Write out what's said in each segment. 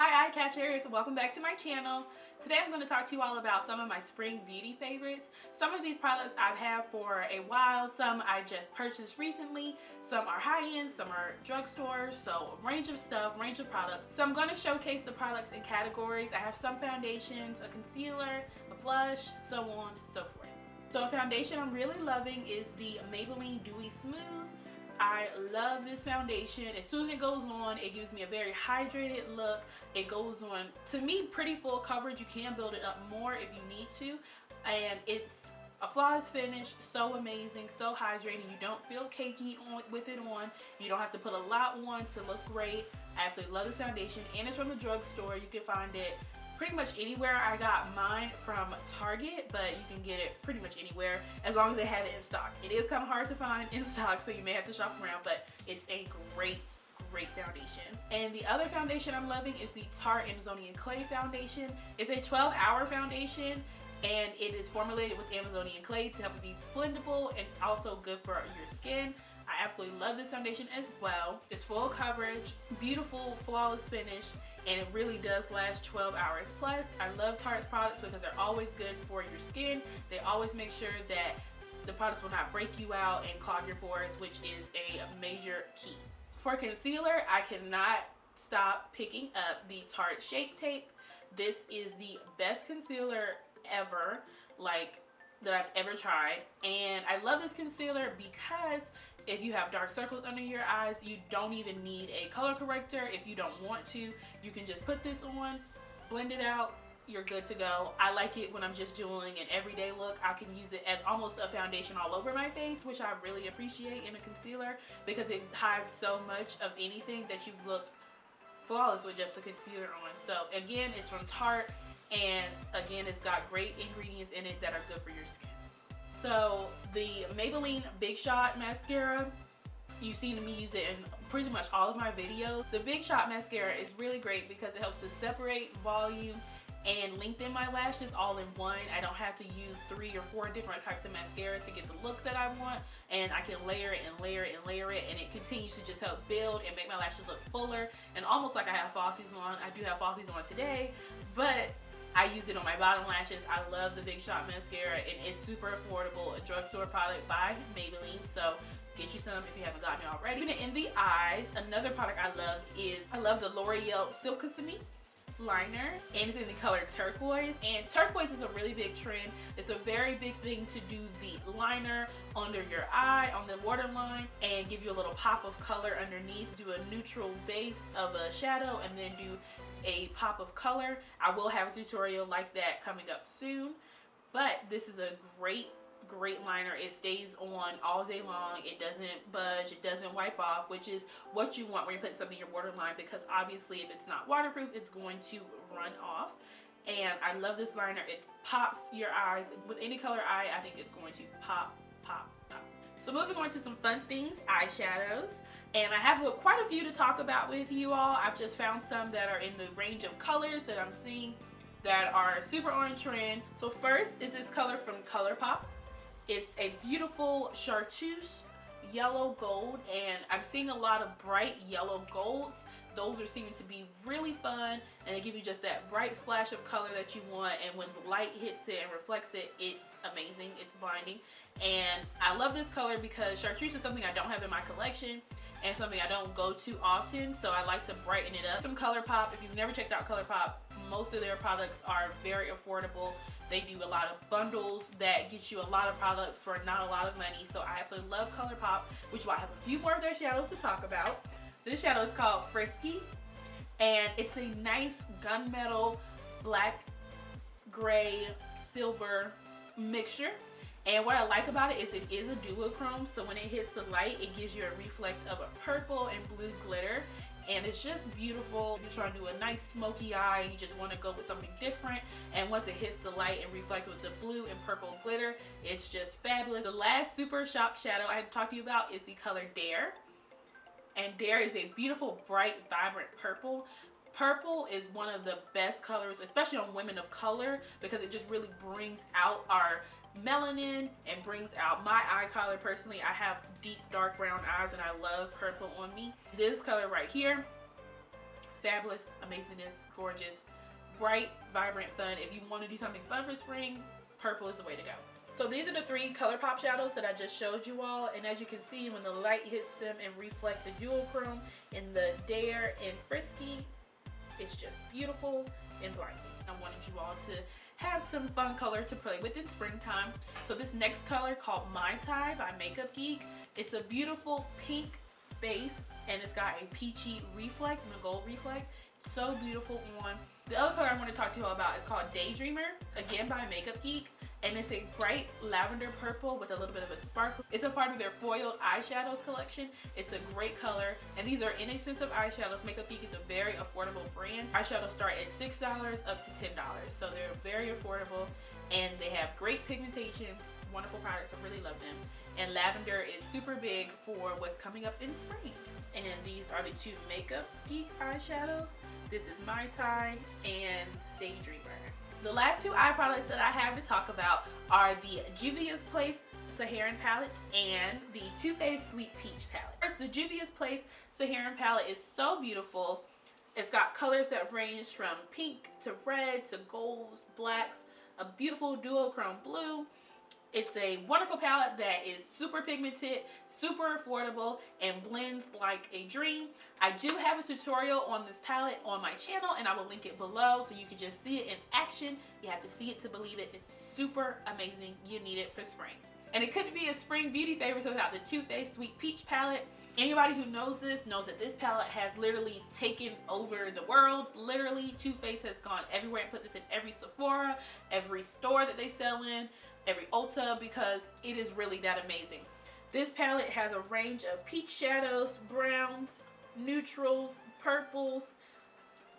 Hi, eye catchers, welcome back to my channel. Today I'm going to talk to you all about some of my spring beauty favorites. Some of these products I've had for a while, some I just purchased recently, some are high-end, some are drugstores, so a range of stuff, range of products. So I'm going to showcase the products in categories. I have some foundations, a concealer, a blush, so on, so forth. So a foundation I'm really loving is the Maybelline Dewy Smooth. I love this foundation. As soon as it goes on, it gives me a very hydrated look. It goes on, to me, pretty full coverage. You can build it up more if you need to. And it's a flawless finish, so amazing, so hydrating. You don't feel cakey with it on. You don't have to put a lot on to look great. I absolutely love this foundation, and it's from the drugstore. You can find it pretty much anywhere. I got mine from Target, but you can get it pretty much anywhere as long as they have it in stock. It is kind of hard to find in stock, so you may have to shop around, but it's a great foundation. And the other foundation I'm loving is the Tarte Amazonian Clay foundation. It's a 12-hour foundation, and it is formulated with Amazonian clay to help it be blendable and also good for your skin. I absolutely love this foundation as well. It's full coverage, beautiful, flawless finish, and it really does last 12 hours. Plus, I love Tarte's products because they're always good for your skin. They always make sure that the products will not break you out and clog your pores, which is a major key. For concealer, I cannot stop picking up the Tarte Shape Tape. This is the best concealer ever, that I've ever tried. And I love this concealer because if you have dark circles under your eyes, you don't even need a color corrector. If you don't want to, you can just put this on, blend it out, you're good to go. I like it when I'm just doing an everyday look. I can use it as almost a foundation all over my face, which I really appreciate in a concealer because it hides so much of anything that you look flawless with just a concealer on. So again, it's from Tarte, and again, it's got great ingredients in it that are good for your skin. So the Maybelline Big Shot Mascara, you've seen me use it in pretty much all of my videos. The Big Shot Mascara is really great because it helps to separate volume and lengthen my lashes all in one. I don't have to use 3 or 4 different types of mascaras to get the look that I want, and I can layer it and layer it and layer it, and it continues to just help build and make my lashes look fuller and almost like I have falsies on. I do have falsies on today, but I use it on my bottom lashes. I love the Big Shot Mascara, and it's super affordable. A drugstore product by Maybelline, so get you some if you haven't gotten it already. Even in the eyes, another product I love the L'Oreal Silkissime liner, and it's in the color turquoise. And turquoise is a really big trend. It's a very big thing to do the liner under your eye, on the waterline, and give you a little pop of color underneath. Do a neutral base of a shadow and then do a pop of color. I will have a tutorial like that coming up soon, but this is a great liner. It stays on all day long. It doesn't budge. It doesn't wipe off, which is what you want when you're putting something in your waterline, because obviously if it's not waterproof, it's going to run off. And I love this liner. It pops your eyes. With any color eye, I think it's going to pop. So moving on to some fun things, eyeshadows. And I have quite a few to talk about with you all. I've just found some that are in the range of colors that I'm seeing that are super on trend. So first is this color from Colourpop. It's a beautiful chartreuse yellow gold, and I'm seeing a lot of bright yellow golds. Those are seeming to be really fun, and they give you just that bright splash of color that you want, and when the light hits it and reflects it, it's amazing. It's blinding. And I love this color because chartreuse is something I don't have in my collection and something I don't go to often, so I like to brighten it up. From Colourpop, if you've never checked out Colourpop, most of their products are very affordable. They do a lot of bundles that get you a lot of products for not a lot of money, so I absolutely love Colourpop, which is why I have a few more of their shadows to talk about. This shadow is called Frisky, and it's a nice gunmetal black, gray, silver mixture. And what I like about it is a duochrome, so when it hits the light, it gives you a reflect of a purple and blue glitter, and it's just beautiful. If you're trying to do a nice smoky eye, you just want to go with something different, and once it hits the light and reflects with the blue and purple glitter, it's just fabulous. The last super shock shadow I had to talk to you about is the color Dare, and Dare is a beautiful, bright, vibrant purple. Purple is one of the best colors, especially on women of color, because it just really brings out our melanin and brings out my eye color. Personally, I have deep dark brown eyes and I love purple on me. This color right here, fabulous, amazingness, gorgeous, bright, vibrant, fun. If you want to do something fun for spring, purple is the way to go. So these are the 3 Colourpop shadows that I just showed you all, and as you can see, when the light hits them and reflect the duochrome in the Dare and Frisky, it's just beautiful and blinding. I wanted you all to have some fun color to play with in springtime. So this next color, called My Tai by Makeup Geek, it's a beautiful pink base and it's got a peachy reflect and a gold reflect. So beautiful on. The other color I want to talk to you all about is called Daydreamer, again by Makeup Geek, and it's a bright lavender purple with a little bit of a sparkle. It's a part of their foiled eyeshadows collection. It's a great color, and these are inexpensive eyeshadows. Makeup Geek is a very affordable brand. Eyeshadows start at $6 up to $10, so they're very affordable, and they have great pigmentation, wonderful products. I really love them. And lavender is super big for what's coming up in spring. And these are the 2 Makeup Geek eyeshadows. This is My Tai and Daydreamer. The last 2 eye products that I have to talk about are the Juvia's Place Saharan palette and the Too Faced Sweet Peach palette. First, the Juvia's Place Saharan palette is so beautiful. It's got colors that range from pink to red to golds, blacks, a beautiful duochrome blue. It's a wonderful palette that is super pigmented, super affordable, and blends like a dream. I do have a tutorial on this palette on my channel, and I will link it below so you can just see it in action. You have to see it to believe it. It's super amazing. You need it for spring. And it couldn't be a spring beauty favorite without the Too Faced Sweet Peach palette. Anybody who knows this knows that this palette has literally taken over the world. Literally, Too Faced has gone everywhere and put this in every Sephora, every store that they sell in, every Ulta, because it is really that amazing. This palette has a range of peach shadows, browns, neutrals, purples,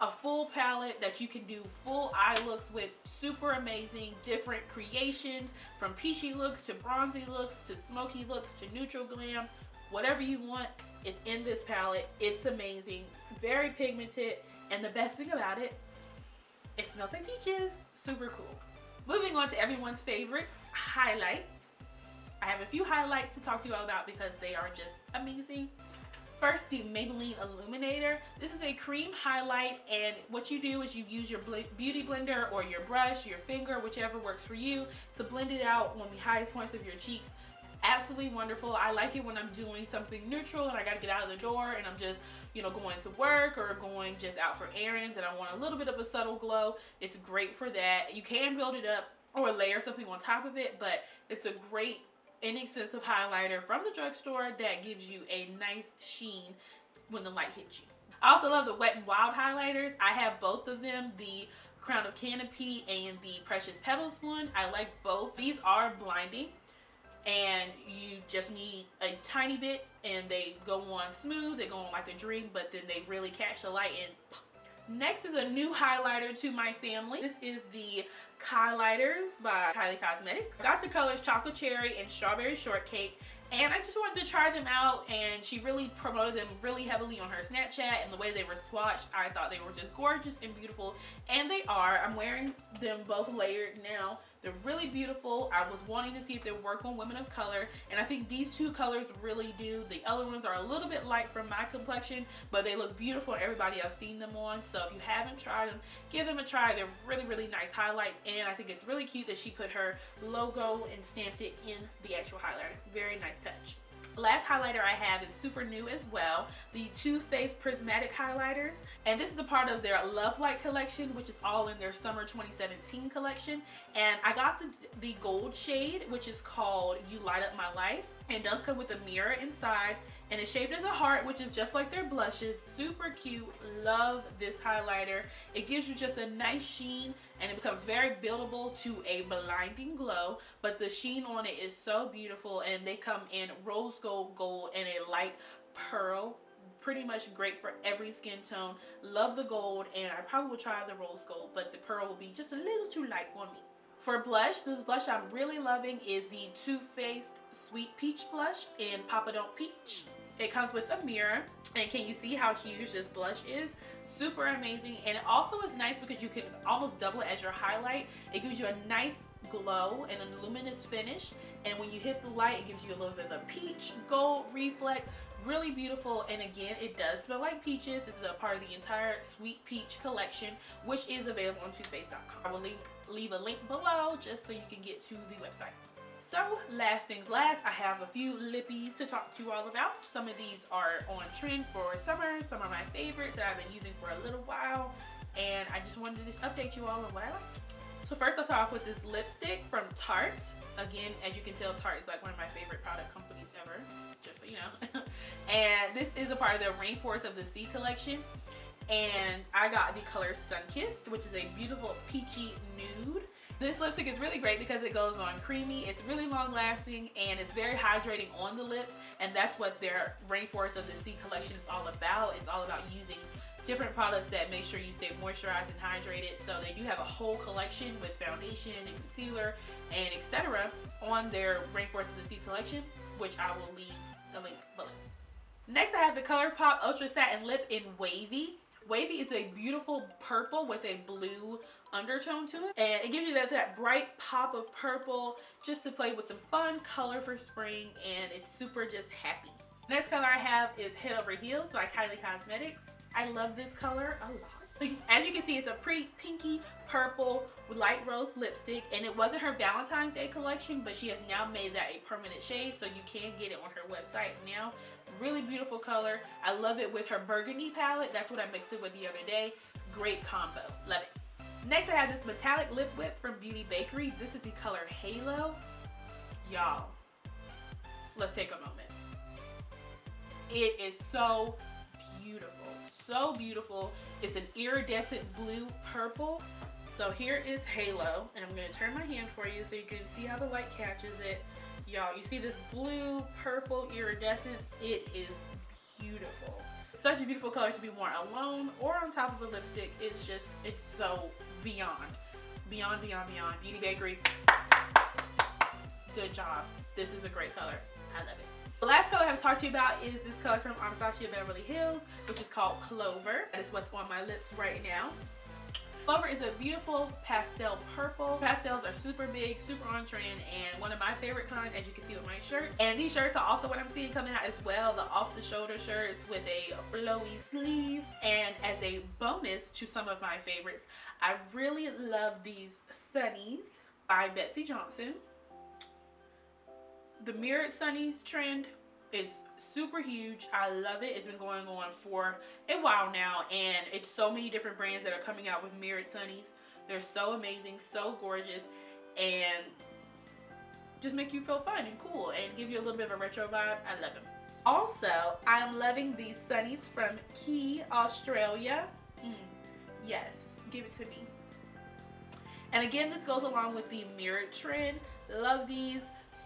a full palette that you can do full eye looks with. Super amazing, different creations, from peachy looks to bronzy looks to smoky looks to neutral glam. Whatever you want is in this palette. It's amazing, very pigmented, and the best thing about it, it smells like peaches. Super cool. Moving on to everyone's favorites, highlights. I have a few highlights to talk to you all about because they are just amazing. First, the Maybelline Illuminator. This is a cream highlight, and what you do is you use your beauty blender or your brush, your finger, whichever works for you, to blend it out on the highest points of your cheeks. Absolutely wonderful. I like it when I'm doing something neutral and I gotta get out of the door and I'm just, you know, going to work or going just out for errands and I want a little bit of a subtle glow. It's great for that. You can build it up or layer something on top of it, but it's a great inexpensive highlighter from the drugstore that gives you a nice sheen when the light hits you. I also love the Wet n Wild highlighters. I have both of them, the Crown of Canopy and the Precious Petals one. I like both. These are blinding, and you just need a tiny bit and they go on smooth, they go on like a dream, but then they really catch the light and next is a new highlighter to my family. This is the Highlighters by Kylie Cosmetics. I got the colors Chocolate Cherry and Strawberry Shortcake, and I just wanted to try them out, and she really promoted them really heavily on her Snapchat, and the way they were swatched, I thought they were just gorgeous and beautiful, and they are. I'm wearing them both layered now. They're really beautiful. I was wanting to see if they work on women of color, and I think these 2 colors really do. The other ones are a little bit light for my complexion, but they look beautiful on everybody I've seen them on. So if you haven't tried them, give them a try. They're really, really nice highlights, and I think it's really cute that she put her logo and stamped it in the actual highlighter. Very nice touch. The last highlighter I have is super new as well, the Too Faced Prismatic highlighters, and this is a part of their Love Light collection, which is all in their summer 2017 collection. And I got the gold shade, which is called You Light Up My Life, and it does come with a mirror inside, and it's shaped as a heart, which is just like their blushes. Super cute. Love this highlighter. It gives you just a nice sheen, and it becomes very buildable to a blinding glow, but the sheen on it is so beautiful, and they come in rose gold and a light pearl. Pretty much great for every skin tone. Love the gold, and I probably will try the rose gold, but the pearl will be just a little too light on me. For blush, this blush I'm really loving is the Too Faced Sweet Peach blush in Papa Don't Peach. It comes with a mirror, and can you see how huge this blush is? Super amazing, and it also is nice because you can almost double it as your highlight. It gives you a nice glow and a luminous finish, and when you hit the light, it gives you a little bit of a peach gold reflect. Really beautiful, and again, it does smell like peaches. This is a part of the entire Sweet Peach collection, which is available on TooFaced.com. I will leave a link below just so you can get to the website. So last things last, I have a few lippies to talk to you all about. Some of these are on trend for summer. Some are my favorites that I've been using for a little while, and I just wanted to update you all on what I like. So first I'll start off with this lipstick from Tarte. Again, as you can tell, Tarte is like one of my favorite product companies ever, just so you know. And this is a part of the Rainforest of the Sea collection. And I got the color Sunkissed, which is a beautiful peachy nude. This lipstick is really great because it goes on creamy, it's really long lasting, and it's very hydrating on the lips. And that's what their Rainforest of the Sea collection is all about. It's all about using different products that make sure you stay moisturized and hydrated. So they do have a whole collection with foundation and concealer and etc. on their Rainforest of the Sea collection, which I will leave a link below. Next I have the Colourpop Ultra Satin Lip in Wavy. Wavy is a beautiful purple with a blue undertone to it, and it gives you that bright pop of purple just to play with some fun color for spring, and it's super just happy. Next color I have is Head Over Heels by Kylie Cosmetics. I love this color a lot. As you can see, it's a pretty pinky purple with light rose lipstick, and it wasn't her Valentine's Day collection, but she has now made that a permanent shade, so you can get it on her website now. Really beautiful color. I love it with her burgundy palette. That's what I mixed it with the other day. Great combo. Love it. Next I have this metallic lip whip from Bakerie. This is the color Halo. Y'all, let's take a moment. It is so beautiful. So beautiful. It's an iridescent blue purple. So here is Halo, and I'm going to turn my hand for you so you can see how the light catches it. Y'all, you see this blue purple iridescence? It is beautiful. Such a beautiful color to be worn alone or on top of a lipstick. It's just, it's so beyond. Beyond. Bakerie, good job. This is a great color. I love it. The last color I have to talk to you about is this color from Anastasia Beverly Hills, which is called Clover. That is what's on my lips right now. Clover is a beautiful pastel purple. Pastels are super big, super on trend, and one of my favorite kinds, as you can see with my shirt. And these shirts are also what I'm seeing coming out as well, the off-the-shoulder shirts with a flowy sleeve. And as a bonus to some of my favorites, I really love these Sunnies by Betsy Johnson. The mirrored Sunnies trend is super huge. I love it. It's been going on for a while now, and it's so many different brands that are coming out with mirrored Sunnies. They're so amazing, so gorgeous, and just make you feel fun and cool and give you a little bit of a retro vibe. I love them. Also, I'm loving these Sunnies from Key, Australia. Yes, give it to me. And again, this goes along with the mirrored trend. Love these.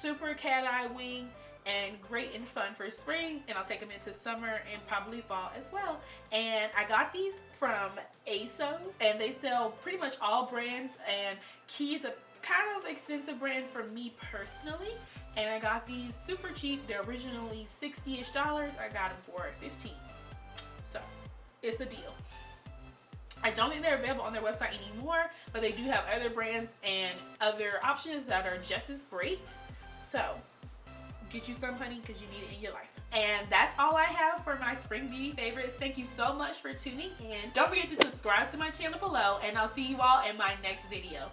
Super cat eye wing and great and fun for spring, and I'll take them into summer and probably fall as well. And I got these from ASOS, and they sell pretty much all brands, and Key is a kind of expensive brand for me personally, and I got these super cheap. They're originally $60-ish. I got them for $15, so it's a deal. I don't think they're available on their website anymore, but they do have other brands and other options that are just as great. So get you some, honey, because you need it in your life. And that's all I have for my spring beauty favorites. Thank you so much for tuning in. Don't forget to subscribe to my channel below, and I'll see you all in my next video.